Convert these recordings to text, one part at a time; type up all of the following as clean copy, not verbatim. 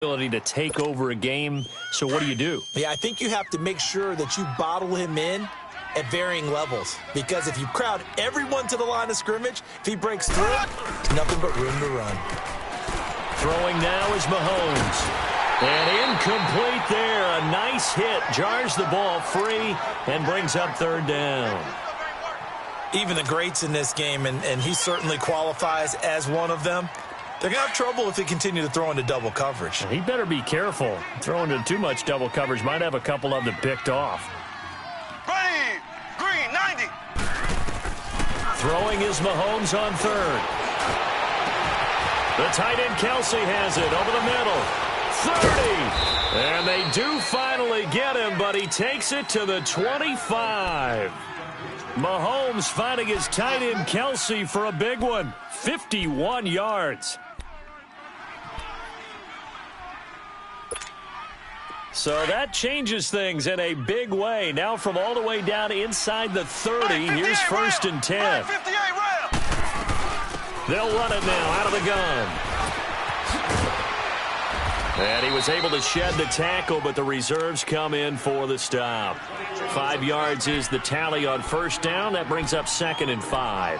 ability to take over a game. So what do? Yeah, I think you have to make sure that you bottle him in at varying levels. Because if you crowd everyone to the line of scrimmage, if he breaks through, there's nothing but room to run. Throwing now is Mahomes. And incomplete there. A nice hit. Jars the ball free and brings up third down. Even the greats in this game, and he certainly qualifies as one of them, they're going to have trouble if they continue to throw into double coverage. He better be careful. Throwing into too much double coverage might have a couple of them picked off. Ready, green, 90. Throwing is Mahomes on third. The tight end Kelsey has it over the middle. 30. And they do finally get him, but he takes it to the 25. Mahomes finding his tight end Kelsey for a big one. 51 yards. So that changes things in a big way. Now from all the way down inside the 30, here's first and 10. They'll run it now out of the gun. And he was able to shed the tackle, but the reserves come in for the stop. 5 yards is the tally on first down. That brings up 2nd and 5.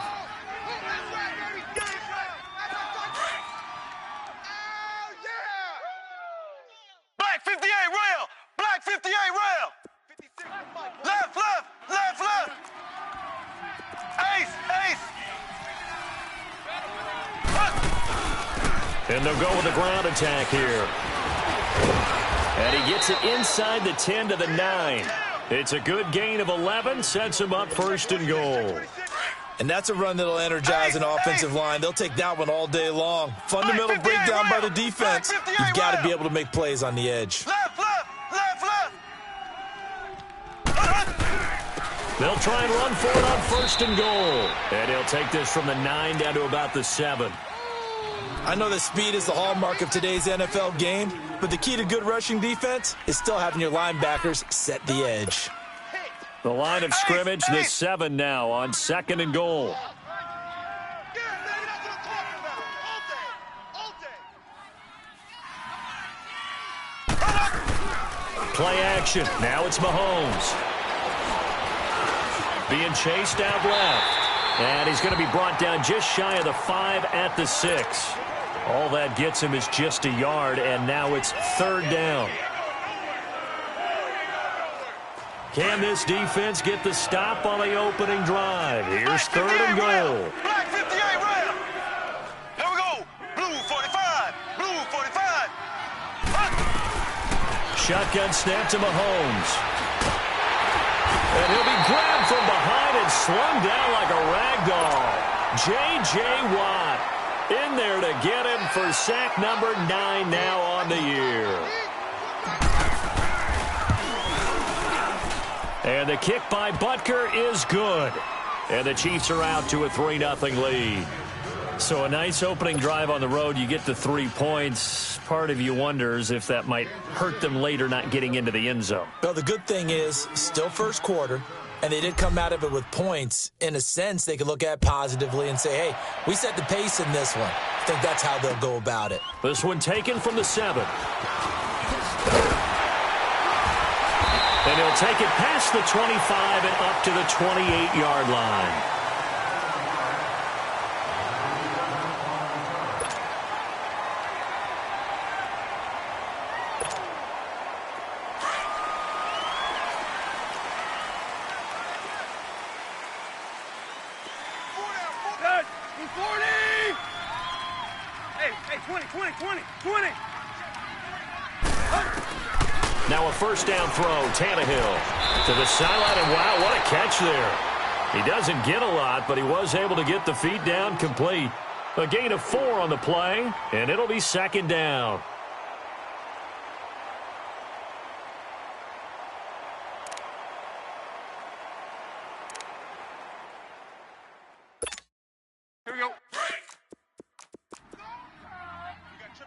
Black 58 rail. Black 58 rail. Left, left, left, left. Ace, ace. And they'll go with a ground attack here. And he gets it inside the 10 to the 9. It's a good gain of 11, sets him up first and goal. And that's a run that'll energize an offensive line. They'll take that one all day long. Fundamental breakdown by the defense. You've got to be able to make plays on the edge. Left, left, left, left. They'll try and run for it on first and goal. And he'll take this from the 9 down to about the 7. I know that speed is the hallmark of today's NFL game, but the key to good rushing defense is still having your linebackers set the edge. The line of scrimmage, the 7 now on 2nd and goal. Play action. Now it's Mahomes. Being chased out left. And he's going to be brought down just shy of the 5 at the 6. All that gets him is just a yard, and now it's third down. Can this defense get the stop on the opening drive? Here's third and goal. Black 58 rail. Here we go. Blue 45. Blue 45. Shotgun snap to Mahomes. And he'll be grabbed from behind and slung down like a rag doll. J.J. Watt in there to get him for sack number 9 now on the year. And the kick by Butker is good. And the Chiefs are out to a 3-0 lead. So a nice opening drive on the road. You get the 3 points. Part of you wonders if that might hurt them later not getting into the end zone. Well, the good thing is still first quarter, and they did come out of it with points. In a sense, they could look at it positively and say, hey, we set the pace in this one. I think that's how they'll go about it. This one taken from the 7. And he'll take it past the 25 and up to the 28-yard line. Now a first down throw, Tannehill to the sideline, and wow, what a catch there. He doesn't get a lot, but he was able to get the feet down complete. A gain of 4 on the play, and it'll be 2nd down. Here we go.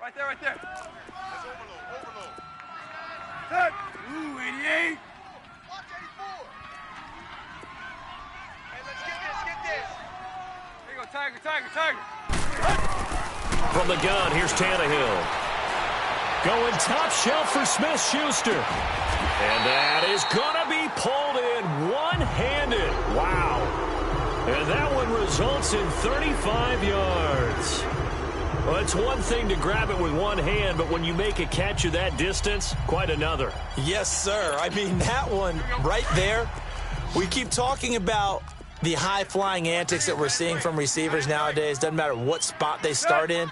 Right there, right there. That's overload, overload. Third. Ooh, 88. Watch 84. Hey, let's get this. Here you go, Tiger, Tiger, Tiger. From the gun, here's Tannehill. Going top shelf for Smith-Schuster. And that is going to be pulled in one-handed. Wow. And that one results in 35 yards. Well, it's one thing to grab it with one hand, but when you make a catch of that distance, quite another. Yes, sir. I mean, that one right there, we keep talking about the high-flying antics that we're seeing from receivers nowadays. Doesn't matter what spot they start in.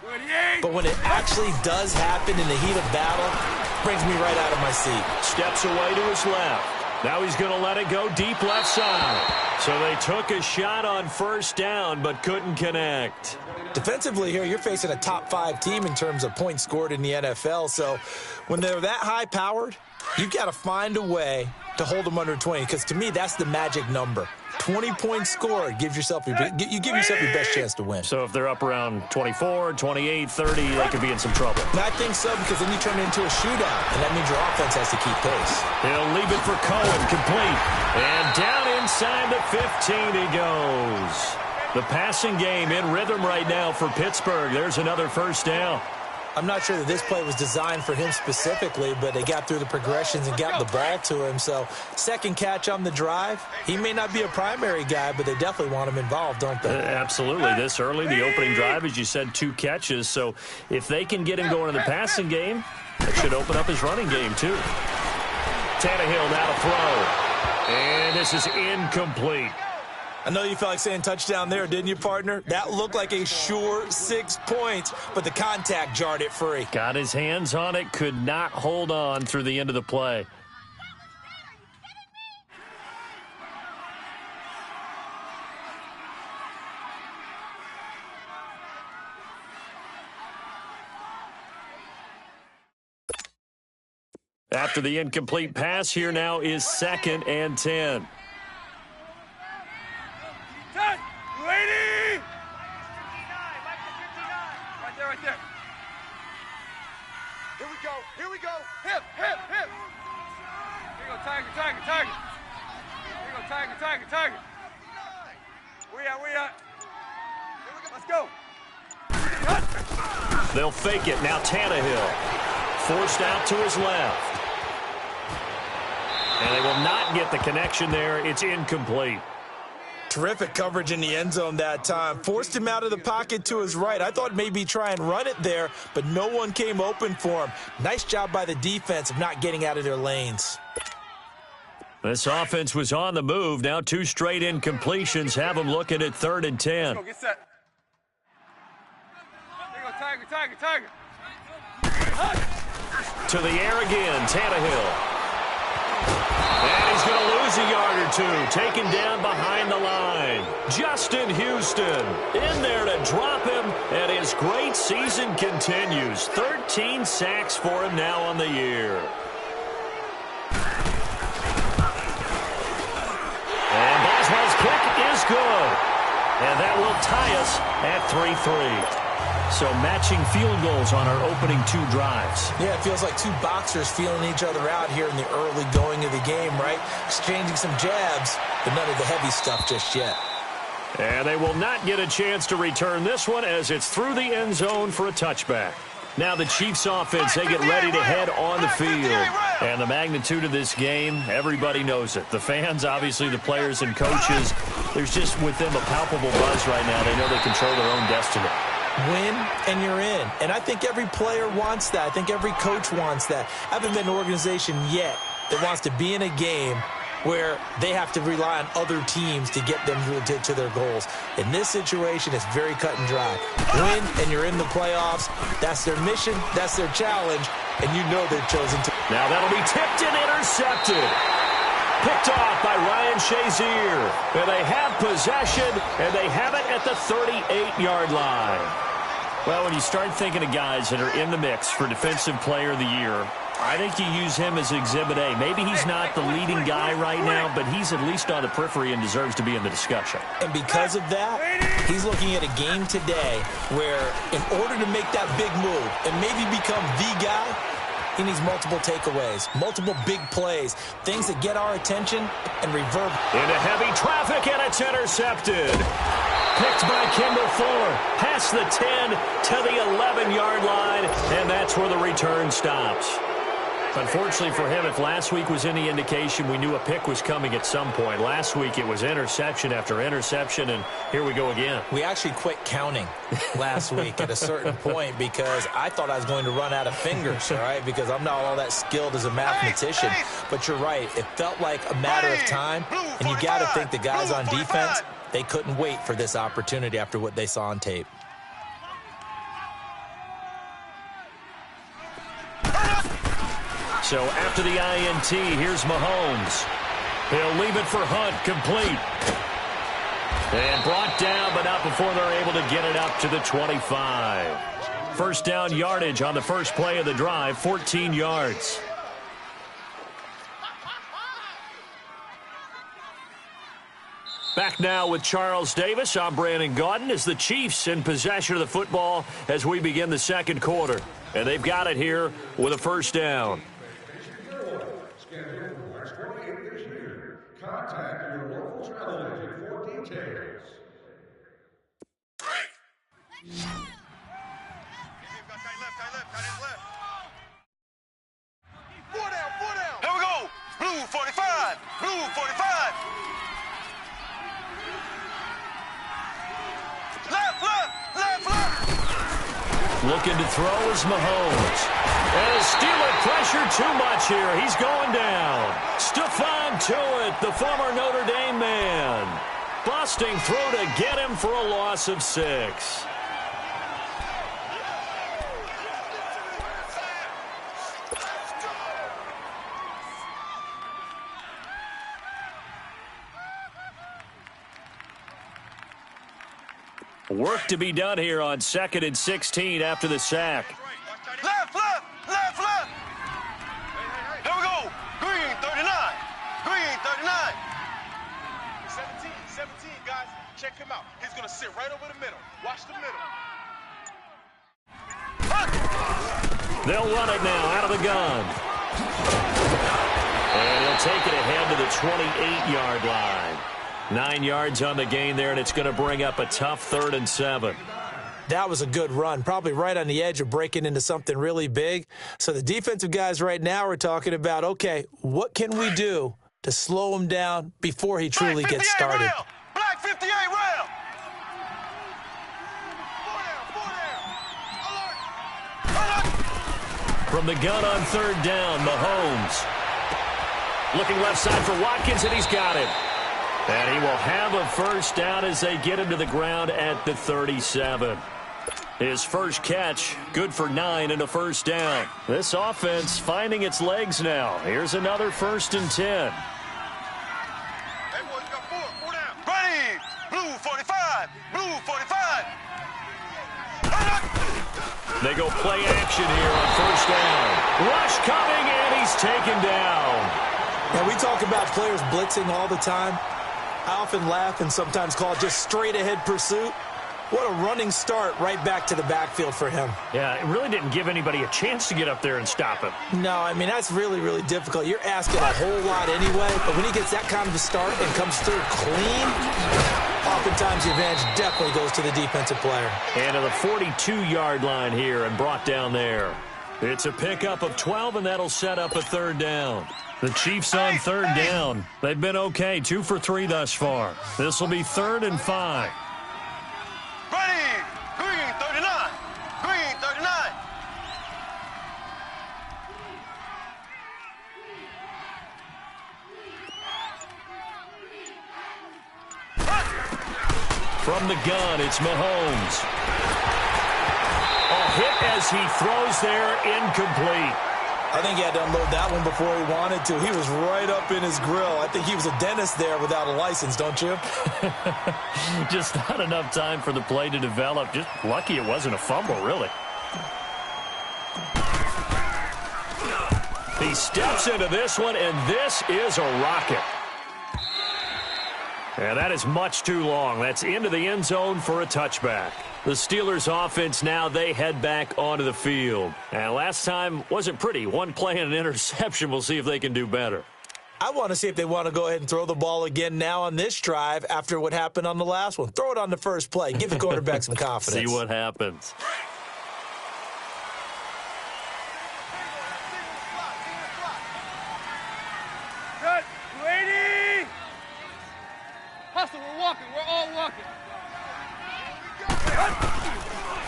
But when it actually does happen in the heat of battle, brings me right out of my seat. Steps away to his left. Now he's going to let it go deep left side. So they took a shot on first down, but couldn't connect. Defensively here, you're facing a top-5 team in terms of points scored in the NFL. So when they're that high-powered, you've got to find a way to hold them under 20, because to me, that's the magic number. 20 points scored gives yourself you give yourself your best chance to win. So if they're up around 24, 28, 30, they could be in some trouble. And I think so, because then you turn it into a shootout, and that means your offense has to keep pace. He'll leave it for Cohen, complete. And down inside the 15 he goes. The passing game in rhythm right now for Pittsburgh. There's another first down. I'm not sure that this play was designed for him specifically, but they got through the progressions and got the ball to him. So second catch on the drive. He may not be a primary guy, but they definitely want him involved, don't they? Absolutely. This early, the opening drive, as you said, 2 catches. So if they can get him going in the passing game, that should open up his running game too. Tannehill now to throw. And this is incomplete. I know you felt like saying touchdown there, didn't you, partner? That looked like a sure 6 points, but the contact jarred it free. Got his hands on it, could not hold on through the end of the play. After the incomplete pass, here now is 2nd and 10. Lady! Right there, right there. Here we go, here we go. Hip, hip, hip. Here you go, Tiger, Tiger, Tiger. Here you go, Tiger, Tiger, Tiger. Where you at? Here we go, let's go. Cut. They'll fake it. Now Tannehill forced out to his left. And they will not get the connection there. It's incomplete. Terrific coverage in the end zone that time. Forced him out of the pocket to his right. I thought maybe try and run it there, but no one came open for him. Nice job by the defense of not getting out of their lanes. This offense was on the move. Now 2 straight incompletions have them looking at 3rd and 10. Go, get set. Here you go, Tiger, Tiger, Tiger. To the air again, Tannehill. And he's going to lose a yard or 2, taken down behind the line. Justin Houston in there to drop him, and his great season continues. 13 sacks for him now on the year. And Boswell's kick is good. And that will tie us at 3-3. So matching field goals on our opening 2 drives. Yeah, it feels like 2 boxers feeling each other out here in the early going of the game, right? Exchanging some jabs, but none of the heavy stuff just yet. And they will not get a chance to return this one as it's through the end zone for a touchback. Now the Chiefs offense, they get ready to head on the field. And the magnitude of this game, everybody knows it. The fans, obviously the players and coaches, there's just with them a palpable buzz right now. They know they control their own destiny. Win, and you're in. And I think every player wants that. I think every coach wants that. I haven't been an organization yet that wants to be in a game where they have to rely on other teams to get them to their goals. In this situation, it's very cut and dry. Win, and you're in the playoffs. That's their mission. That's their challenge. And you know they've chosen to. Now that'll be tipped and intercepted. Picked off by Ryan Shazier. And they have possession, and they have it at the 38-yard line. Well, when you start thinking of guys that are in the mix for Defensive Player of the Year, I think you use him as Exhibit A. Maybe he's not the leading guy right now, but he's at least on the periphery and deserves to be in the discussion. And because of that, he's looking at a game today where in order to make that big move and maybe become the guy, he needs multiple takeaways, multiple big plays, things that get our attention and reverberate. Into heavy traffic, and it's intercepted. picked by Kendall Fuller. Past the 10 to the 11-yard line, and that's where the return stops. Unfortunately for him, if last week was any indication, we knew a pick was coming at some point. Last week it was interception after interception, and here we go again. We actually quit counting last week at a certain point because I thought I was going to run out of fingers, all right, because I'm not all that skilled as a mathematician. But you're right. It felt like a matter of time, and you got to think the guys on defense, they couldn't wait for this opportunity after what they saw on tape. So after the INT, here's Mahomes. He'll leave it for Hunt, complete. And brought down, but not before they're able to get it up to the 25. First down yardage on the first play of the drive, 14 yards. Back now with Charles Davis. I'm Brandon Gaudin as the Chiefs in possession of the football as we begin the second quarter. And they've got it here with a first down. Contact your local travel agent for details. Four down. Here we go. Blue 45. Blue 45. Left. Looking to throw is Mahomes. And Steeler pressure too much here. He's going down. Stephon Tuitt, the former Notre Dame man. Busting through to get him for a loss of 6. Work to be done here on 2nd and 16 after the sack. Left. Here we go. Green 39. 17, guys. Check him out. He's going to sit right over the middle. Watch the middle. They'll run it now out of the gun. And he'll take it ahead to the 28-yard line. 9 yards on the gain there, and it's going to bring up a tough 3rd and 7. That was a good run, probably right on the edge of breaking into something really big. So the defensive guys right now are talking about, okay, what can we do to slow him down before he truly gets started? Rail. Black 58 rail. Alert. From the gun on 3rd down, Mahomes. Looking left side for Watkins, and he's got it. And he will have a first down as they get him to the ground at the 37. His first catch, good for 9 and a first down. This offense finding its legs now. Here's another 1st and 10. Hey, boys, you got four down. Ready. Blue 45. Blue 45. They go play action here on 1st down. Rush coming, and he's taken down. Now, we talk about players blitzing all the time. I often laugh and sometimes call it just straight-ahead pursuit. What a running start right back to the backfield for him. Yeah, it really didn't give anybody a chance to get up there and stop him. No, I mean, that's really, really difficult. You're asking a whole lot anyway, but when he gets that kind of a start and comes through clean, oftentimes the advantage definitely goes to the defensive player. And to the 42-yard line here and brought down there. It's a pickup of 12, and that'll set up a 3rd down. The Chiefs on 3rd down. They've been okay, 2 for 3 thus far. This will be 3rd and 5. Ready. Green 39. Green 39. From the gun, it's Mahomes. A hit as he throws there, incomplete. I think he had to unload that one before he wanted to. He was right up in his grill. I think he was a dentist there without a license, don't you? Just not enough time for the play to develop. Just lucky it wasn't a fumble, really. He steps into this one, and this is a rocket. And that is much too long. That's into the end zone for a touchback. The Steelers offense now, they head back onto the field. And last time wasn't pretty. One play and an interception. We'll see if they can do better. I want to see if they want to go ahead and throw the ball again now on this drive after what happened on the last one. Throw it on the first play. Give the quarterback some confidence. See what happens. Good. 280. Hustle, we're walking. We're all walking.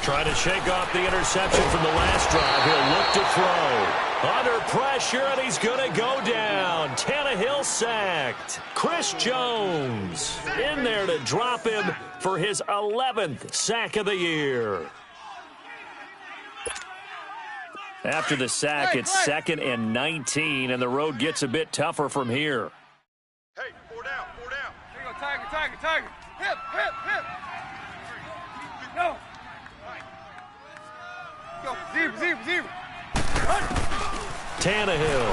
Trying to shake off the interception from the last drive. He'll look to throw. Under pressure, and he's going to go down. Tannehill sacked. Chris Jones in there to drop him for his 11th sack of the year. After the sack, it's 2nd and 19, and the road gets a bit tougher from here. Hey, 4 down, 4 down. Here you go, tiger, tiger, tiger. Hip, hip, hip. No. Go, zebra, zebra, zebra. Tannehill.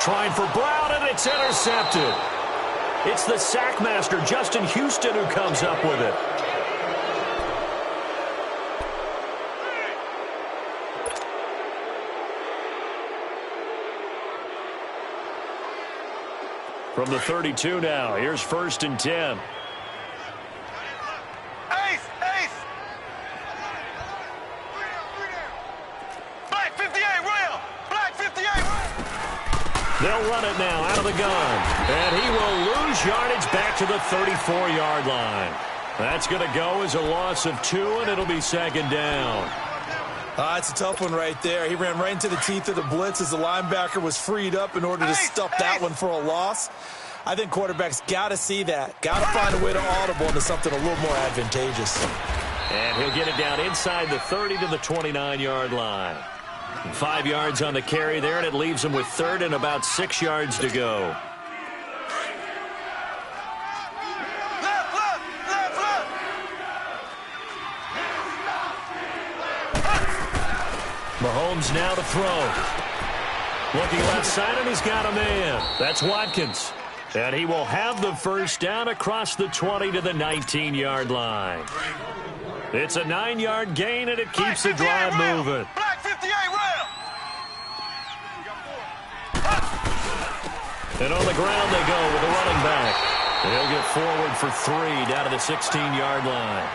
Trying for Brown, and it's intercepted. It's the sack master, Justin Houston, who comes up with it. From the 32 now, here's 1st and 10. Ace, ace. Black 58, rail. Black 58. They'll run it now out of the gun. And he will lose yardage back to the 34-yard line. That's going to go as a loss of 2, and it'll be 2nd down. It's a tough one right there. He ran right into the teeth of the blitz as the linebacker was freed up in order to stuff that one for a loss. I think quarterbacks got to see that. Got to find a way to audible into something a little more advantageous. And he'll get it down inside the 30 to the 29-yard line. 5 yards on the carry there, and it leaves him with 3rd and about 6 yards to go. Mahomes now to throw. Looking left side, and he's got a man. That's Watkins. And he will have the 1st down across the 20 to the 19-yard line. It's a 9-yard gain, and it keeps the drive moving. Black 58 rail. And on the ground they go with the running back. He'll get forward for 3 down to the 16-yard line.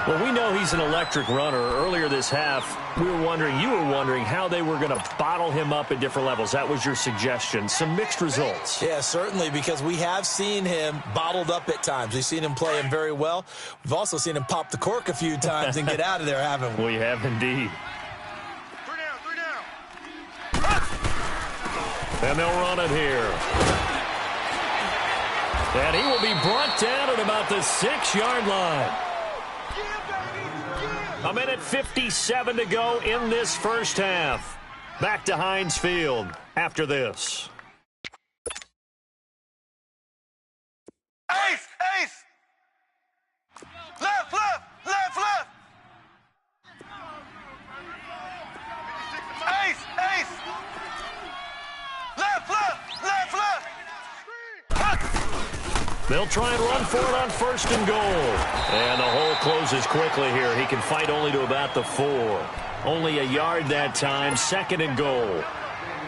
Well, we know he's an electric runner. Earlier this half, you were wondering how they were going to bottle him up at different levels. That was your suggestion. Some mixed results. Yeah, certainly, because we have seen him bottled up at times. We've seen him play him very well. We've also seen him pop the cork a few times and get out of there, haven't we? We have indeed. 3 down. And they'll run it here. And he will be brought down at about the 6-yard line. 1:57 to go in this first half. Back to Heinz Field after this. Ace, ace. Left, left, left, left. Ace, ace. Left, left, left, left. They'll try and run for it on 1st and goal. And the hole closes quickly here. He can fight only to about the 4. Only a yard that time, 2nd and goal.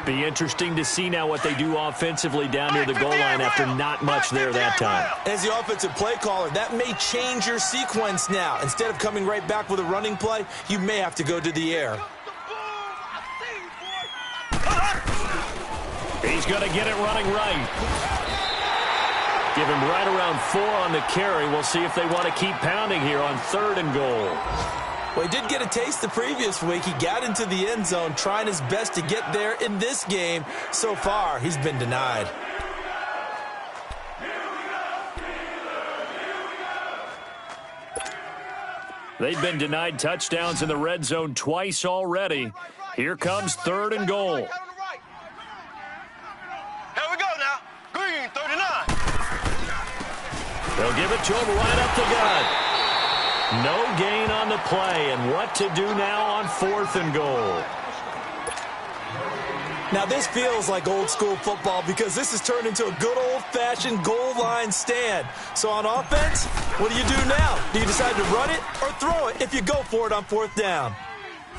Be interesting to see now what they do offensively down near the goal line after not much there that time. As the offensive play caller, that may change your sequence now. Instead of coming right back with a running play, you may have to go to the air. He's going to get it running right. Give him right around 4 on the carry. We'll see if they want to keep pounding here on 3rd and goal. Well, he did get a taste the previous week. He got into the end zone, trying his best to get there in this game. So far, he's been denied. They've been denied touchdowns in the red zone twice already. Here comes 3rd and goal. Here we go now. Green, 39. They'll give it to him right up the gut. No gain on the play, and what to do now on 4th and goal. Now, this feels like old-school football because this has turned into a good old-fashioned goal line stand. So on offense, what do you do now? Do you decide to run it or throw it if you go for it on 4th down?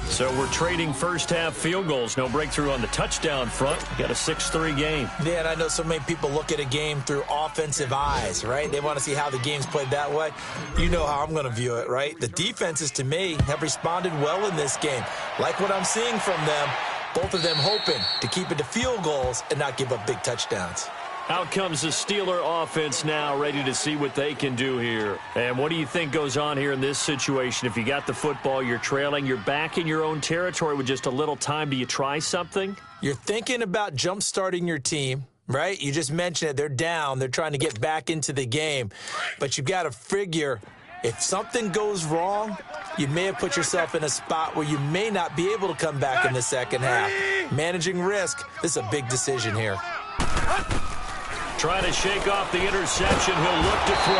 So we're trading first-half field goals. No breakthrough on the touchdown front. We got a 6-3 game. Yeah, and I know so many people look at a game through offensive eyes, right? They want to see how the game's played that way. You know how I'm going to view it, right? The defenses, to me, have responded well in this game. Like what I'm seeing from them, both of them hoping to keep it to field goals and not give up big touchdowns. Out comes the Steeler offense now, ready to see what they can do here. And what do you think goes on here in this situation? If you got the football, you're trailing, you're back in your own territory with just a little time. Do you try something? You're thinking about jump-starting your team, right? You just mentioned it. They're down. They're trying to get back into the game. But you've got to figure if something goes wrong, you may have put yourself in a spot where you may not be able to come back in the second half. Managing risk, this is a big decision here. Trying to shake off the interception. He'll look to throw.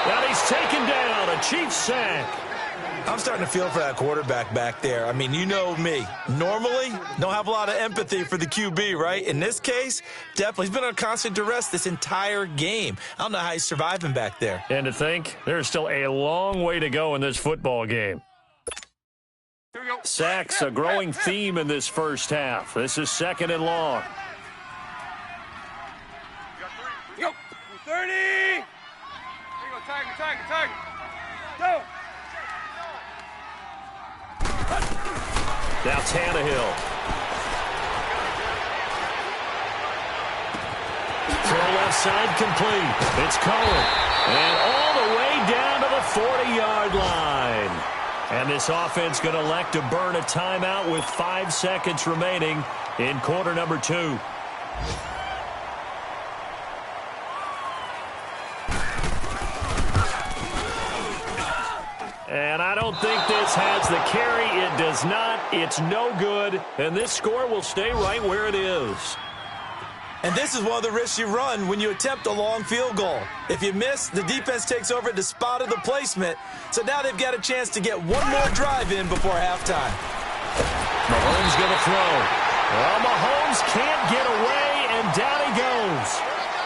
And he's taken down. A Chiefs sack. I'm starting to feel for that quarterback back there. I mean, you know me. Normally, don't have a lot of empathy for the QB, right? In this case, definitely. He's been on constant duress this entire game. I don't know how he's surviving back there. And to think, there's still a long way to go in this football game. Sacks, a growing theme in this first half. This is 2nd and long. Go. 30. Here you go, Tiger. Go. Now Tannehill. Throw left side complete. It's Cohen. And all the way down to the 40-yard line. And this offense going to elect to burn a timeout with 5 seconds remaining in quarter number 2. And I don't think this has the carry. It does not. It's no good. And this score will stay right where it is. And this is one of the risks you run when you attempt a long field goal. If you miss, the defense takes over at the spot of the placement. So now they've got a chance to get one more drive in before halftime. Mahomes going to throw. Well, Mahomes can't get away, and down he goes.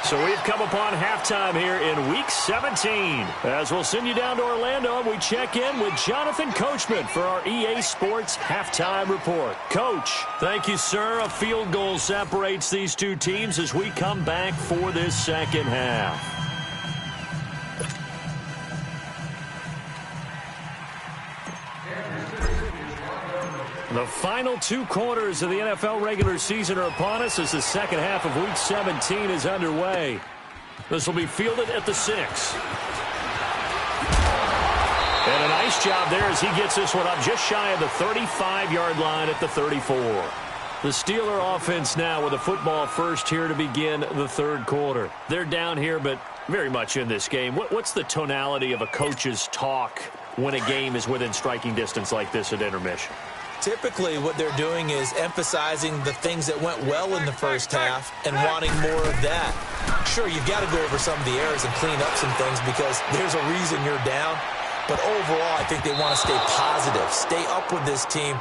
So we've come upon halftime here in Week 17. As we'll send you down to Orlando, and we check in with Jonathan Coachman for our EA Sports Halftime Report. Coach, thank you, sir. A field goal separates these two teams as we come back for this second half. The final 2 quarters of the NFL regular season are upon us as the second half of Week 17 is underway. This will be fielded at the 6. And a nice job there as he gets this one up just shy of the 35-yard line at the 34. The Steeler offense now with a football first here to begin the third quarter. They're down here, but very much in this game. What's the tonality of a coach's talk when a game is within striking distance like this at intermission? Typically, what they're doing is emphasizing the things that went well in the first half and wanting more of that. Sure, you've got to go over some of the errors and clean up some things because there's a reason you're down. But overall, I think they want to stay positive, stay up with this team.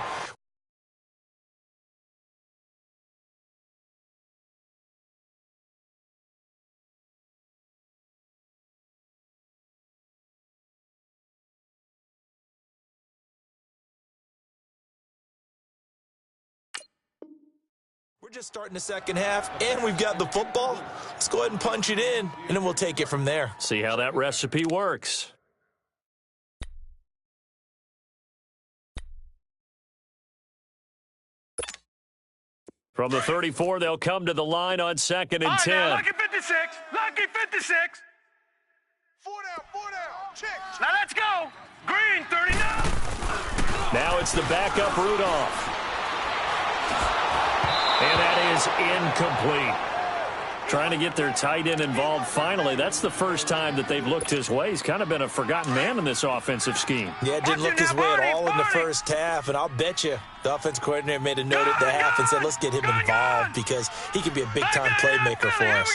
We're just starting the second half, and we've got the football. Let's go ahead and punch it in, and then we'll take it from there. See how that recipe works. From the 34, they'll come to the line on 2nd and 10. Now, lucky 56. Lucky 56. 4 down. Check. Now let's go. Green 39. Now it's the backup Rudolph. And that is incomplete. Trying to get their tight end involved finally. That's the first time that they've looked his way. He's kind of been a forgotten man in this offensive scheme. Yeah, it didn't look his way at all in the first half. And I'll bet you the offense coordinator made a note at the half and said, let's get him involved because he could be a big-time playmaker for us.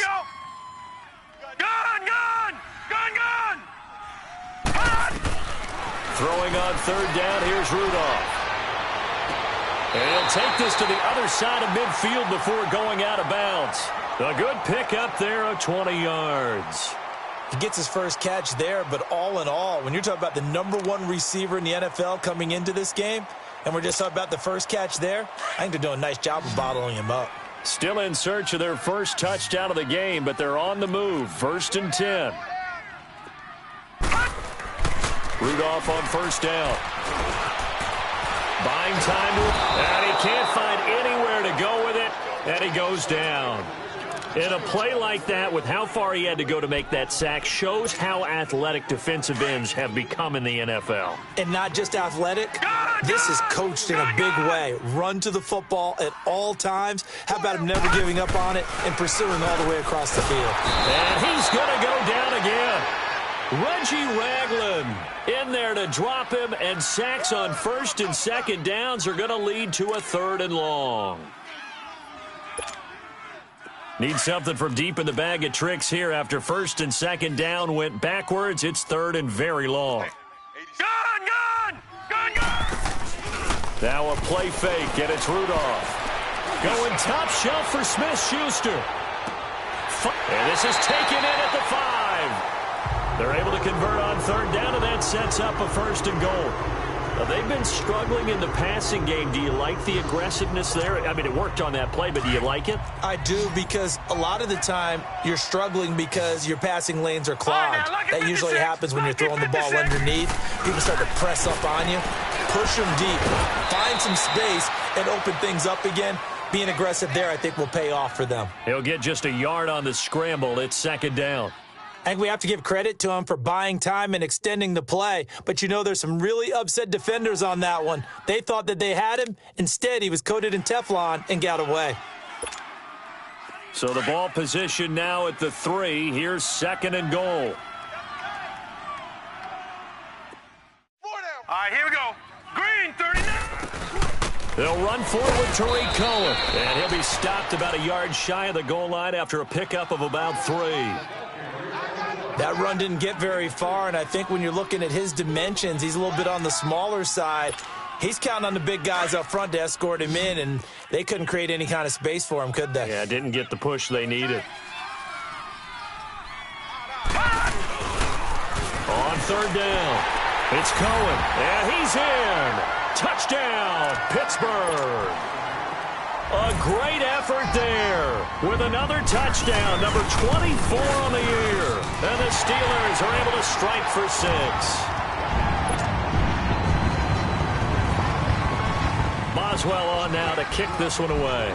Throwing on 3rd down, here's Rudolph. And he'll take this to the other side of midfield before going out of bounds. A good pickup there of 20 yards. He gets his first catch there, but all in all, when you're talking about the #1 receiver in the NFL coming into this game, And we're just talking about the first catch there. I think they're doing a nice job of bottling him up. Still in search of their first touchdown of the game, but they're on the move. 1st and 10. Rudolph on first down. Buying time and he can't find anywhere to go with it, and he goes down. In a play like that, with how far he had to go to make that sack, shows how athletic defensive ends have become in the NFL. And not just athletic, this is coached in a big way. Run to the football at all times. How about him never giving up on it and pursuing all the way across the field? And he's going to go down again. Reggie Ragland in there to drop him, and sacks on 1st and 2nd downs are going to lead to a 3rd and long. Need something from deep in the bag of tricks here after 1st and 2nd down went backwards. It's 3rd and very long. Gun! Now a play fake, and it's Rudolph. Going top shelf for Smith-Schuster. And this is taken in at the 5. They're able to convert on 3rd down, and that sets up a 1st and goal. Now, they've been struggling in the passing game. Do you like the aggressiveness there? I mean, it worked on that play, but do you like it? I do, because a lot of the time you're struggling because your passing lanes are clogged. That usually happens when you're throwing the ball underneath. People start to press up on you. Push them deep. Find some space and open things up again. Being aggressive there, I think, will pay off for them. He'll get just a yard on the scramble. It's 2nd down. I think we have to give credit to him for buying time and extending the play. But, you know, there's some really upset defenders on that one. They thought that they had him. Instead, he was coated in Teflon and got away. So the ball position now at the 3. Here's 2nd and goal. All right, here we go. Green, 39. They'll run forward with Tariq Cohen. And he'll be stopped about a yard shy of the goal line after a pickup of about 3. That run didn't get very far, and I think when you're looking at his dimensions, he's a little bit on the smaller side. He's counting on the big guys up front to escort him in, and they couldn't create any kind of space for him, could they? Yeah, didn't get the push they needed. On 3rd down, it's Cohen, and he's in. Touchdown, Pittsburgh. A great effort there with another touchdown, number 24 on the year. And the Steelers are able to strike for 6. Boswell on now to kick this one away.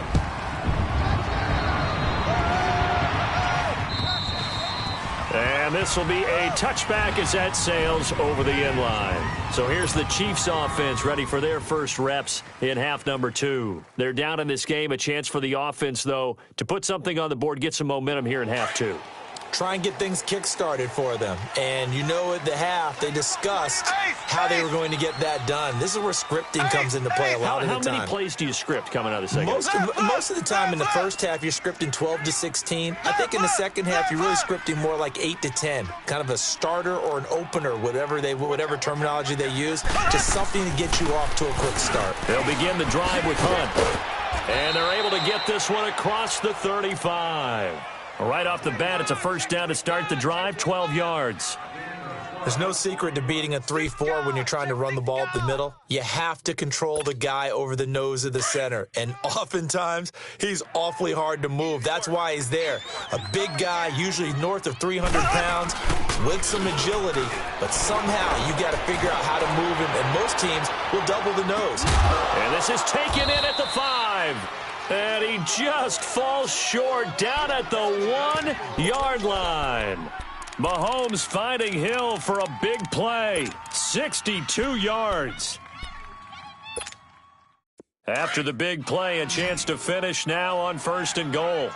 And this will be a touchback as that sails over the end line. So here's the Chiefs offense ready for their first reps in half number 2. They're down in this game. A chance for the offense, though, to put something on the board, get some momentum here in half 2. Try and get things kick-started for them. And you know at the half, they discussed how they were going to get that done. This is where scripting comes into play a lot of the time. How many plays do you script coming out of the second half? Most of the time in the first half, you're scripting 12 to 16. I think in the second half, you're really scripting more like 8 to 10. Kind of a starter or an opener, whatever terminology they use. Just something to get you off to a quick start. They'll begin the drive with Hunt. And they're able to get this one across the 35. Right off the bat, it's a 1st down to start the drive, 12 yards. There's no secret to beating a 3-4 when you're trying to run the ball up the middle. You have to control the guy over the nose of the center. And oftentimes, he's awfully hard to move. That's why he's there. A big guy, usually north of 300 pounds, with some agility. But somehow, you got to figure out how to move him. And most teams will double the nose. And this is taken in at the 5. And he just falls short down at the 1-yard line. Mahomes finding Hill for a big play. 62 yards. After the big play, a chance to finish now on 1st and goal.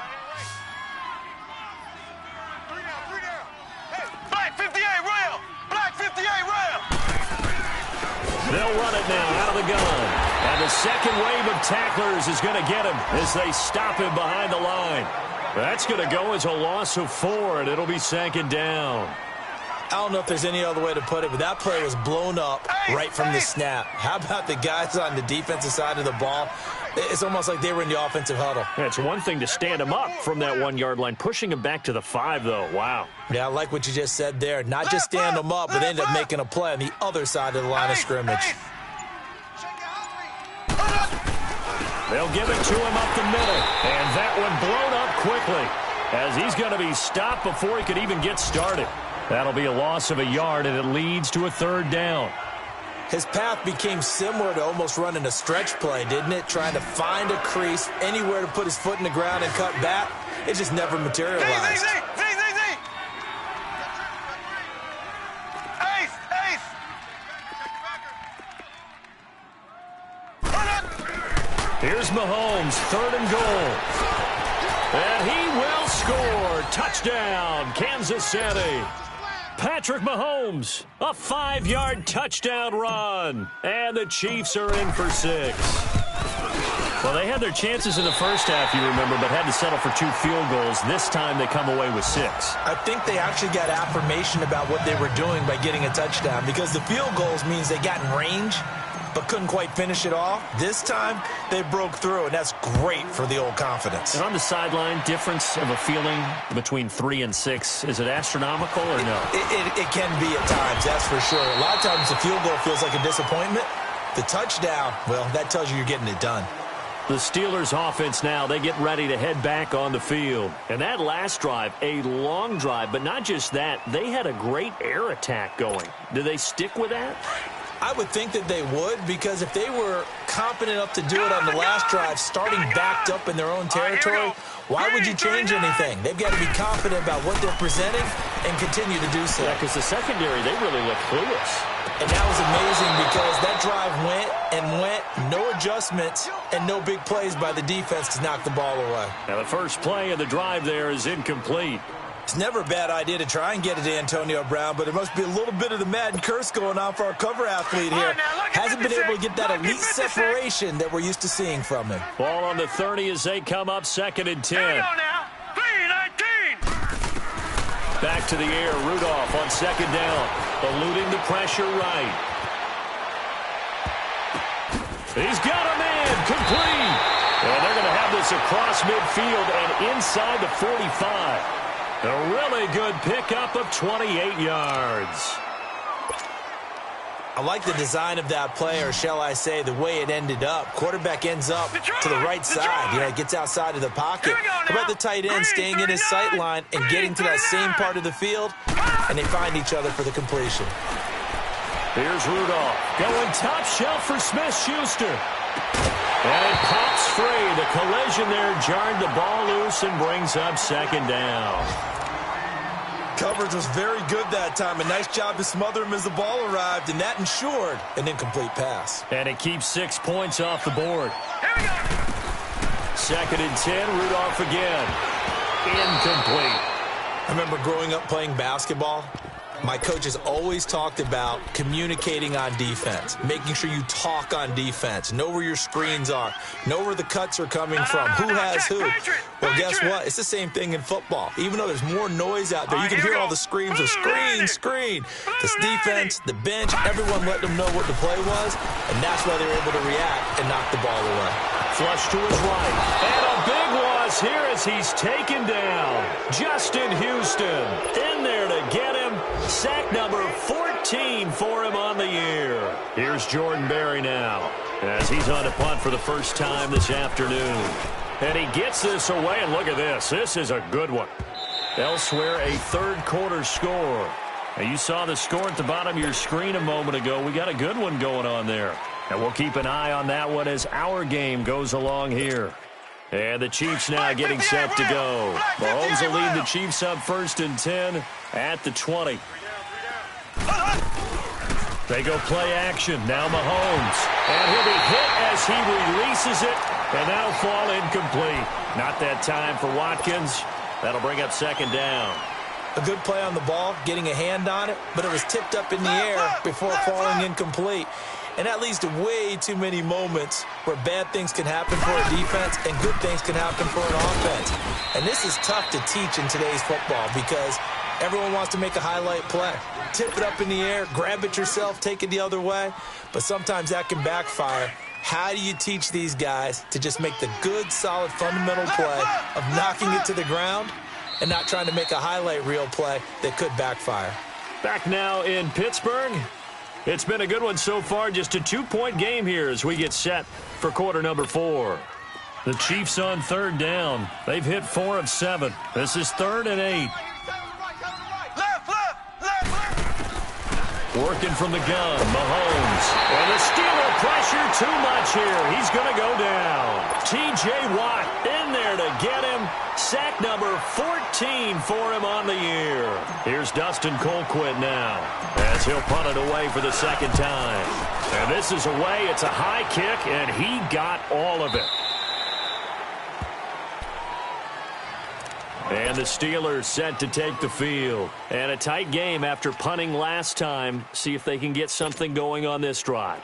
Black 58, rail! Black 58, rail! They'll run it now out of the gun. And the second wave of tacklers is going to get him as they stop him behind the line. That's going to go as a loss of 4, and it'll be 2nd down. I don't know if there's any other way to put it, but that play was blown up right from the snap. How about the guys on the defensive side of the ball? It's almost like they were in the offensive huddle. It's one thing to stand him up from that 1-yard line. Pushing him back to the 5, though. Wow. Yeah, I like what you just said there. Not just stand them up, but they ended up making a play on the other side of the line of scrimmage. They'll give it to him up the middle. And that one blown up quickly as he's going to be stopped before he could even get started. That'll be a loss of a yard, and it leads to a third down. His path became similar to almost running a stretch play, didn't it? Trying to find a crease, anywhere to put his foot in the ground and cut back. It just never materialized. Here's Mahomes, 3rd and goal. And he will score. Touchdown, Kansas City. Patrick Mahomes, a 5-yard touchdown run. And the Chiefs are in for 6. Well, they had their chances in the first half, you remember, but had to settle for 2 field goals. This time they come away with 6. I think they actually got affirmation about what they were doing by getting a touchdown, because the field goals means they got in range but couldn't quite finish it off. This time, they broke through, and that's great for the old confidence. And on the sideline, difference of a feeling between 3 and 6, is it astronomical or no? It can be at times, that's for sure. A lot of times the field goal feels like a disappointment. The touchdown, well, that tells you you're getting it done. The Steelers offense now, they get ready to head back on the field. And that last drive, a long drive, but not just that, they had a great air attack going. Do they stick with that? I would think that they would, because if they were competent enough to do it on the last drive, starting backed up in their own territory, why would you change anything? They've got to be confident about what they're presenting and continue to do so. Yeah, because the secondary, they really look clueless. And that was amazing, because that drive went, no adjustments, and no big plays by the defense to knock the ball away. Now the first play of the drive there is incomplete. It's never a bad idea to try and get it to Antonio Brown, but it must be a little bit of the Madden curse going on for our cover athlete here. Hasn't been able to get that elite separation that we're used to seeing from him. Ball on the 30 as they come up 2nd and 10. Here we go now. 3-19. Back to the air. Rudolph on 2nd down. Eluding the pressure right. He's got a man. Complete. And they're going to have this across midfield and inside the 45. A really good pickup of 28 yards. I like the design of that play, or shall I say the way it ended up. Quarterback ends up to the right side. You know, it gets outside of the pocket. How about the tight end staying in his sight line and getting to that same part of the field, and they find each other for the completion. Here's Rudolph going top shelf for Smith-Schuster. And it pops free. The collision there jarred the ball loose and brings up 2nd down. Coverage was very good that time. A nice job to smother him as the ball arrived, and that ensured an incomplete pass. And it keeps 6 points off the board. Here we go. 2nd and 10, Rudolph again. Incomplete. I remember growing up playing basketball. My coaches always talked about communicating on defense, making sure you talk on defense, know where your screens are, know where the cuts are coming from, who has who. Well, guess what? It's the same thing in football. Even though there's more noise out there, you can hear all the screams of screen, screen. This defense, the bench, everyone let them know what the play was, and that's why they were able to react and knock the ball away. Flush to his right. And a big loss here as he's taken down. Justin Houston in there to get him. Sack number 14 for him on the year. Here's Jordan Berry now as he's on to punt for the first time this afternoon. And he gets this away, and look at this. This is a good one. Elsewhere, a third-quarter score. Now, you saw the score at the bottom of your screen a moment ago. We got a good one going on there. And we'll keep an eye on that one as our game goes along here. And the Chiefs now getting set to go. Mahomes will lead the Chiefs up 1st and 10 at the 20. They go play action. Now Mahomes. And he'll be hit as he releases it. And that'll fall incomplete. Not that time for Watkins. That'll bring up 2nd down. A good play on the ball, getting a hand on it, but it was tipped up in the air before falling incomplete. And that leads to way too many moments where bad things can happen for a defense and good things can happen for an offense. And this is tough to teach in today's football because everyone wants to make a highlight play. Tip it up in the air, grab it yourself, take it the other way. But sometimes that can backfire. How do you teach these guys to just make the good, solid, fundamental play of knocking it to the ground and not trying to make a highlight reel play that could backfire? Back now in Pittsburgh. It's been a good one so far. Just a 2-point game here as we get set for quarter number 4. The Chiefs on third down. They've hit 4 of 7. This is 3rd and 8. Working from the gun, Mahomes. And the Steeler pressure too much here. He's going to go down. T.J. Watt in there to get him. Sack number 14 for him on the year. Here's Dustin Colquitt now as he'll punt it away for the second time. And this is away. It's a high kick, and he got all of it. And the Steelers set to take the field. And a tight game after punting last time. See if they can get something going on this drive.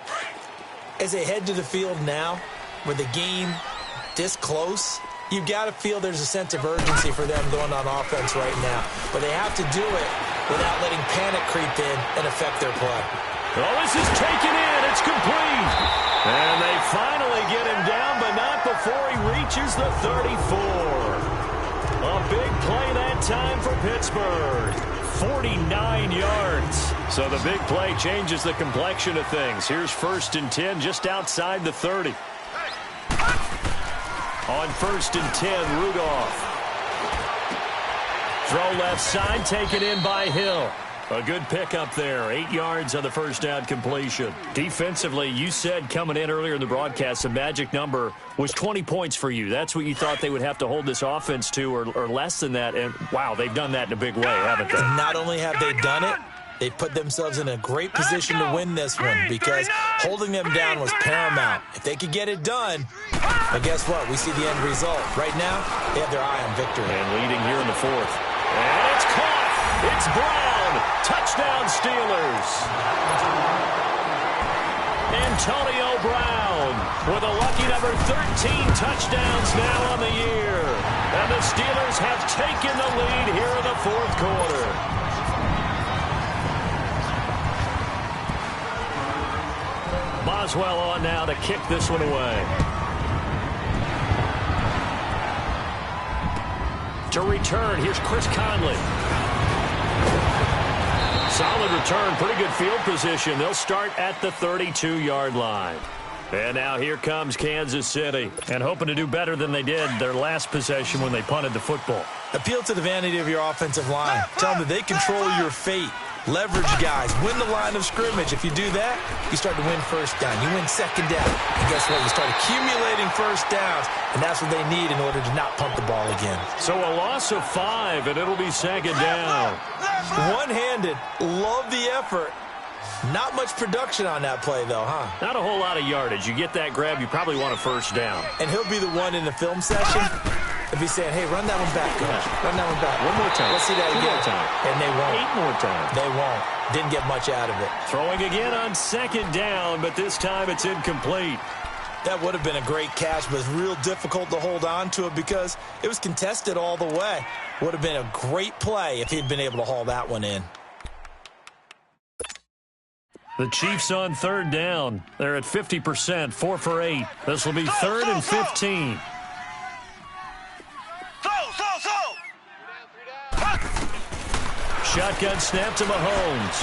As they head to the field now, with the game this close, you've got to feel there's a sense of urgency for them going on offense right now. But they have to do it without letting panic creep in and affect their play. Oh, this is taken in. It's complete. And they finally get him down, but not before he reaches the 34. A big play that time for Pittsburgh. 49 yards. So the big play changes the complexion of things. Here's 1st and 10 just outside the 30. On 1st and 10, Rudolph. Throw left side, taken in by Hill. A good pickup there. 8 yards on the first down completion. Defensively, you said coming in earlier in the broadcast, the magic number was 20 points for you. That's what you thought they would have to hold this offense to, or less than that. And, wow, they've done that in a big way, haven't they? Not only have they done it, they put themselves in a great position to win this one because holding them down was paramount. If they could get it done, but guess what? We see the end result. Right now, they have their eye on victory. And leading here in the 4th. And it's caught. It's Brown. Touchdown, Steelers. Antonio Brown with a lucky number 13 touchdowns now on the year. And the Steelers have taken the lead here in the 4th quarter. Boswell on now to kick this one away. To return, here's Chris Conley. Solid return, pretty good field position. They'll start at the 32-yard line. And now here comes Kansas City. And hoping to do better than they did their last possession when they punted the football. Appeal to the vanity of your offensive line. Tell them that they control your fate. Leverage guys. Win the line of scrimmage. If you do that, you start to win first down. You win second down. And guess what? You start accumulating first downs. And that's what they need in order to not punt the ball again. So a loss of 5, and it'll be second down. One-handed. Love the effort. Not much production on that play, though, huh? Not a whole lot of yardage. You get that grab, you probably want a first down. And he'll be the one in the film session. He'll be saying, hey, run that one back, coach. Run that one back. One more time. Let's see that again. And they won't. 8 more times. They won't. Didn't get much out of it. Throwing again on second down, but this time it's incomplete. That would have been a great catch, but it's real difficult to hold on to it because it was contested all the way. Would have been a great play if he'd been able to haul that one in. The Chiefs on third down. They're at 50%, 4 for 8. This will be 3rd and 15. Shotgun snap to Mahomes.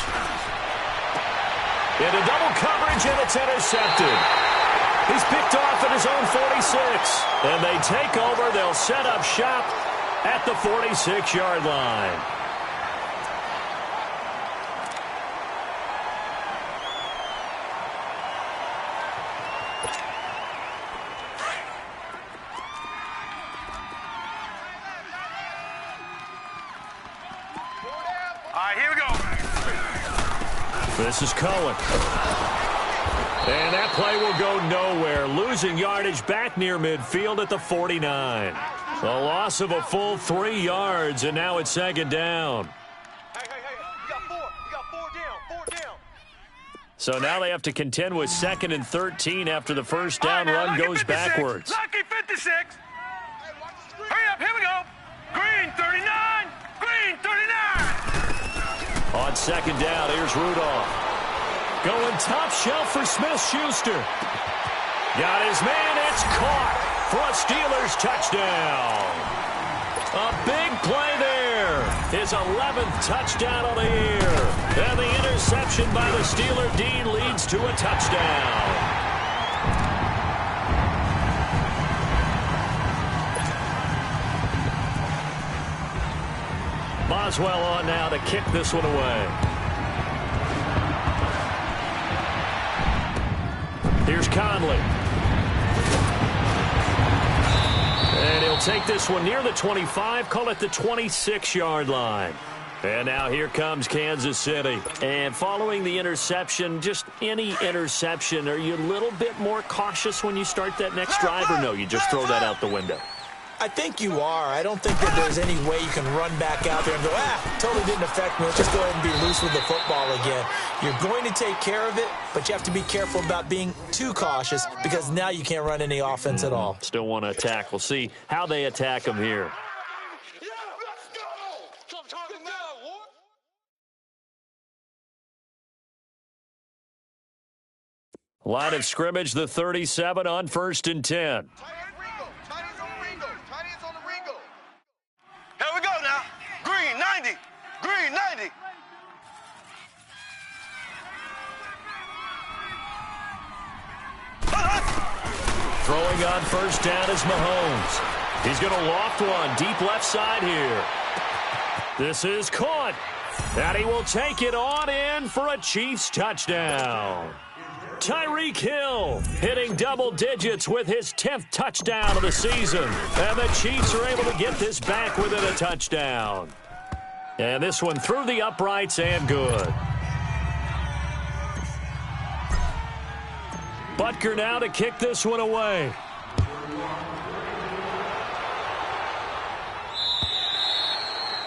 Into double coverage, and it's intercepted. He's picked off at his own 46. And they take over. They'll set up shop at the 46-yard line. Here we go. This is Cohen. And that play will go nowhere. Losing yardage back near midfield at the 49. A loss of a full 3 yards, and now it's second down. Hey, you got 4. You got 4 down. So now they have to contend with 2nd and 13 after the first down run goes backwards. Lucky 56. Hurry up, here we go. Green 39. Green 39. On second down, here's Rudolph. Going top shelf for Smith-Schuster. Got his man, it's caught for a Steelers touchdown. A big play there. His 11th touchdown of the year. And the interception by the Steeler D leads to a touchdown. Boswell on now to kick this one away. Here's Conley. And he'll take this one near the 25, call it the 26-yard line. And now here comes Kansas City. And following the interception, just any interception, are you a little bit more cautious when you start that next drive, or no, you just throw that out the window? I think you are. I don't think that there's any way you can run back out there and go, totally didn't affect me. Let's just go ahead and be loose with the football again. You're going to take care of it, but you have to be careful about being too cautious because now you can't run any offense at all. Still want to attack. We'll see how they attack them here. Line of scrimmage, the 37 on 1st and 10. Here we go now. Green, 90. Green, 90. Throwing on 1st down is Mahomes. He's going to loft one deep left side here. This is caught. And he will take it on in for a Chiefs touchdown. Tyreek Hill hitting double digits with his 10th touchdown of the season. And the Chiefs are able to get this back within a touchdown. And this one through the uprights and good. Butker now to kick this one away.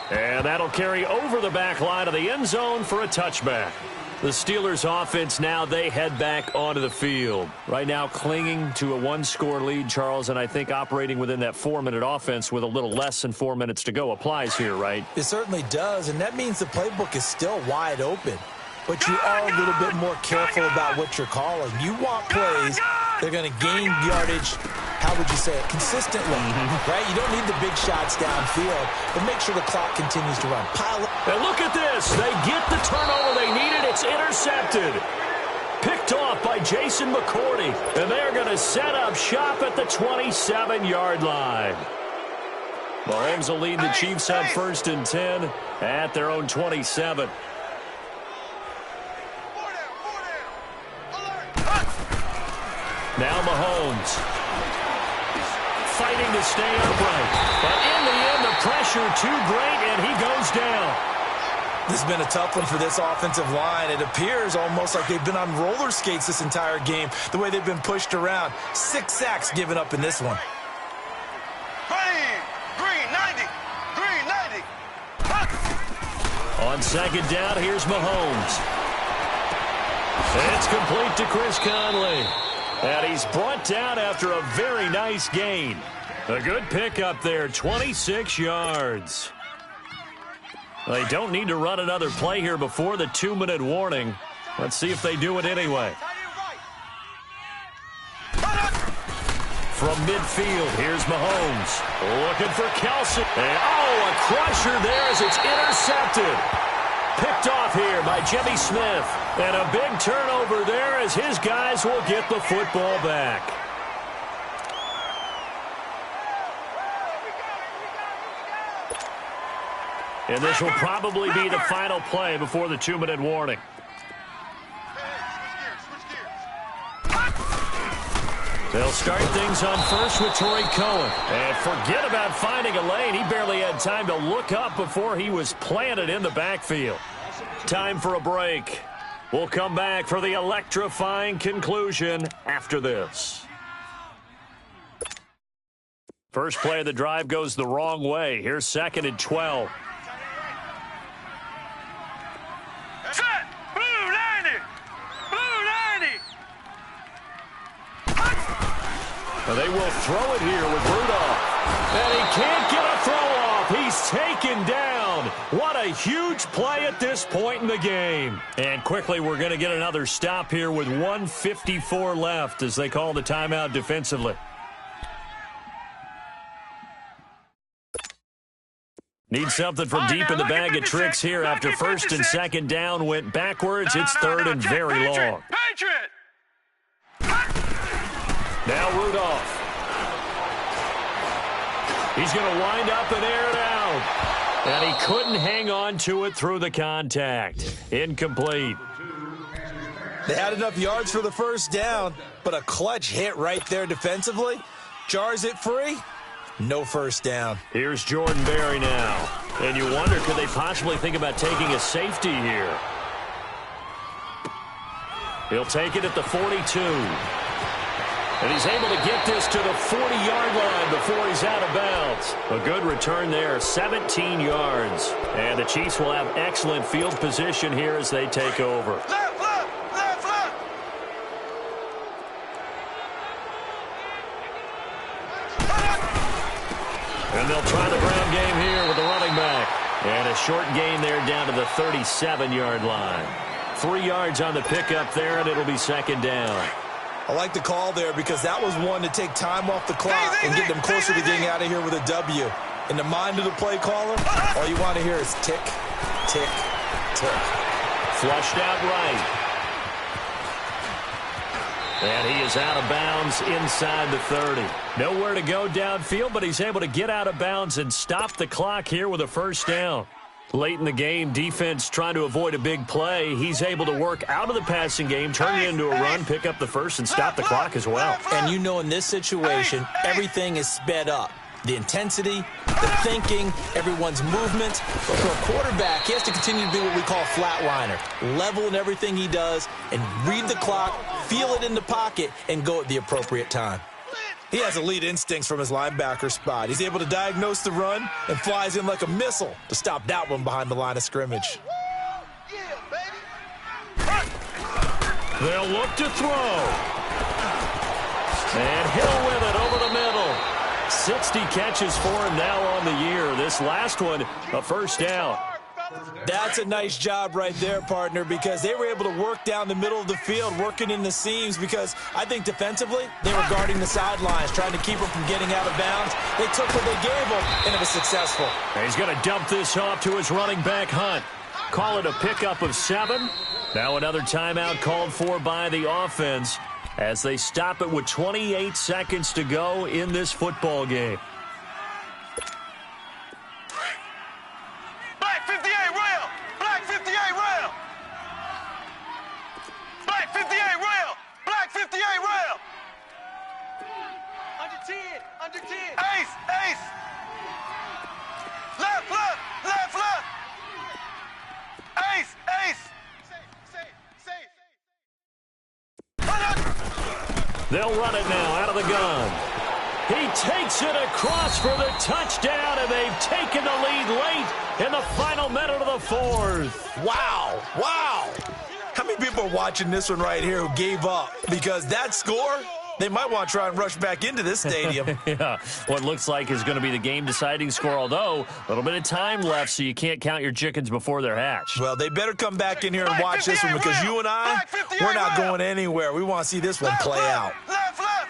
And that'll carry over the back line of the end zone for a touchback. The Steelers offense now, they head back onto the field. Right now clinging to a one-score lead, Charles, and I think operating within that 4-minute offense with a little less than 4 minutes to go applies here, right? It certainly does, and that means the playbook is still wide open. But you are a little bit more careful about what you're calling. You want plays that are going to gain yardage, how would you say it, consistently, right? You don't need the big shots downfield, but make sure the clock continues to run. Pile up. And look at this. They get the turnover they needed. It's intercepted. Picked off by Jason McCourty. And they're going to set up shop at the 27-yard line. Mahomes will lead the Chiefs on 1st and 10 at their own 27. Now Mahomes fighting to stay upright. But in the end, the pressure too great, and he goes down. This has been a tough one for this offensive line. It appears almost like they've been on roller skates this entire game, the way they've been pushed around. 6 sacks given up in this one. Green, 90. Green, 90. On 2nd down, here's Mahomes. It's complete to Chris Conley. And he's brought down after a very nice gain. A good pickup there, 26 yards. They don't need to run another play here before the 2-minute warning. Let's see if they do it anyway. From midfield, here's Mahomes. Looking for Kelsey. And, a crusher there as it's intercepted. Picked off here by Jimmy Smith. And a big turnover there as his guys will get the football back. And this will probably be the final play before the 2-minute warning. They'll start things on first with Torrey Cohen. And forget about finding a lane. He barely had time to look up before he was planted in the backfield. Time for a break. We'll come back for the electrifying conclusion after this. First play of the drive goes the wrong way. Here's 2nd and 12. Set! Blue 90! Blue 90! Well, they will throw it here with Rudolph. And he can't get a throw off. He's taken down. What a huge play at this point in the game. And quickly, we're going to get another stop here with 1:54 left as they call the timeout defensively. Need something from deep in the bag of tricks here after 1st and 2nd down went backwards. It's 3rd and very long. Patriot! Now Rudolph. He's going to wind up and air it out. And he couldn't hang on to it through the contact. Incomplete. They had enough yards for the first down, but a clutch hit right there defensively. Jars it free. No first down. Here's Jordan Berry now. And you wonder, could they possibly think about taking a safety here? He'll take it at the 42. And he's able to get this to the 40-yard line before he's out of bounds. A good return there, 17 yards. And the Chiefs will have excellent field position here as they take over. Left, left, left, left. And they'll try the ground game here with the running back. And a short gain there down to the 37-yard line. 3 yards on the pickup there, and it'll be second down. I like the call there because that was one to take time off the clock and get them closer to getting out of here with a W. In the mind of the play caller, all you want to hear is tick, tick, tick. Flushed out right. And he is out of bounds inside the 30. Nowhere to go downfield, but he's able to get out of bounds and stop the clock here with a first down. Late in the game, defense trying to avoid a big play. He's able to work out of the passing game, turn it into a run, pick up the first, and stop the clock as well. And you know in this situation, everything is sped up. The intensity, the thinking, everyone's movement. But for a quarterback, he has to continue to be what we call a flatliner. Level in everything he does and read the clock, feel it in the pocket, and go at the appropriate time. He has elite instincts from his linebacker spot. He's able to diagnose the run and flies in like a missile to stop that one behind the line of scrimmage. They'll look to throw. And Hill with it over the middle. 60 catches for him now on the year. This last one, a first down. That's a nice job right there, partner, because they were able to work down the middle of the field, working in the seams, because I think defensively they were guarding the sidelines, trying to keep them from getting out of bounds. They took what they gave them, and it was successful. And he's going to dump this off to his running back, Hunt. Call it a pickup of 7. Now another timeout called for by the offense as they stop it with 28 seconds to go in this football game. Black 58 rail. Black 58 rail. Black 58 rail. Black 58 rail. Under 10. Under 10. Ace. Ace. Left, left, left, left. Ace. Ace. Safe. They'll run it now out of the gun. He takes it across for the touchdown, and they've taken the lead late in the final minute of the fourth. Wow. How many people are watching this one right here who gave up? Because that score, they might want to try and rush back into this stadium. Yeah, what looks like is going to be the game-deciding score, although a little bit of time left, so you can't count your chickens before they're hatched. Well, they better come back in here and watch this one because you and I, we're not going anywhere. We want to see this one play out. Left, left.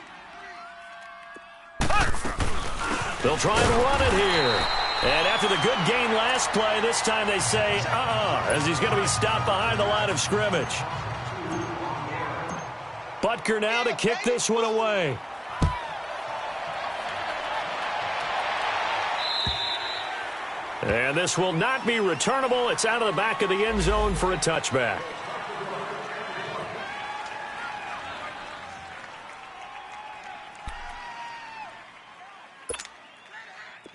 They'll try and run it here. And after the good gain last play, this time they say, as he's going to be stopped behind the line of scrimmage. Butker now to kick this one away. And this will not be returnable. It's out of the back of the end zone for a touchback.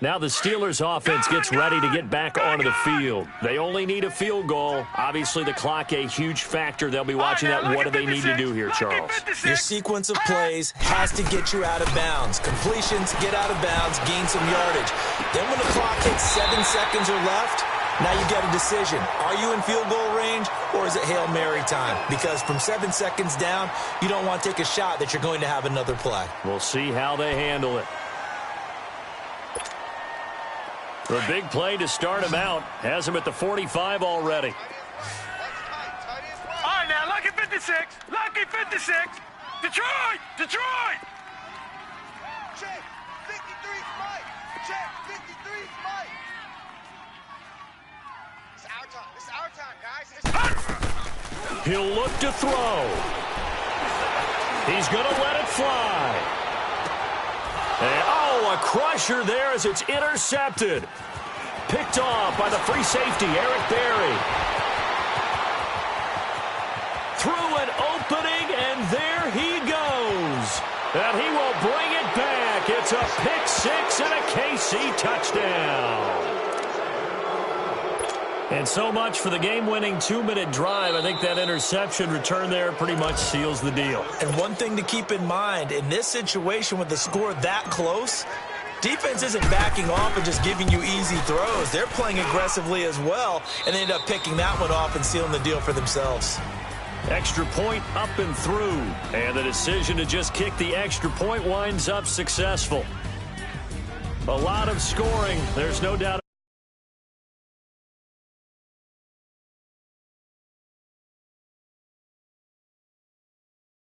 Now the Steelers offense gets ready to get back onto the field. They only need a field goal. Obviously the clock a huge factor. They'll be watching that. What do they need to do here, Charles? Your sequence of plays has to get you out of bounds. Completions, get out of bounds, gain some yardage. Then when the clock hits 7 seconds or left, now you get a decision. Are you in field goal range or is it Hail Mary time? Because from 7 seconds down, you don't want to take a shot that you're going to have another play. We'll see how they handle it. The big play to start him out has him at the 45 already. All right, now, lucky 56. Lucky 56. Detroit. Check. 53 Mike. Check. 53 Mike. It's our time, guys. He'll look to throw. He's going to let it fly. And, a crusher there as it's intercepted. picked off by the free safety, Eric Berry. Through an opening, and there he goes. And he will bring it back. It's a pick six and a KC touchdown. And so much for the game-winning 2-minute drive. I think that interception return there pretty much seals the deal. And one thing to keep in mind, in this situation with the score that close, defense isn't backing off and just giving you easy throws. They're playing aggressively as well, and they end up picking that one off and sealing the deal for themselves. Extra point up and through. And the decision to just kick the extra point winds up successful. A lot of scoring. There's no doubt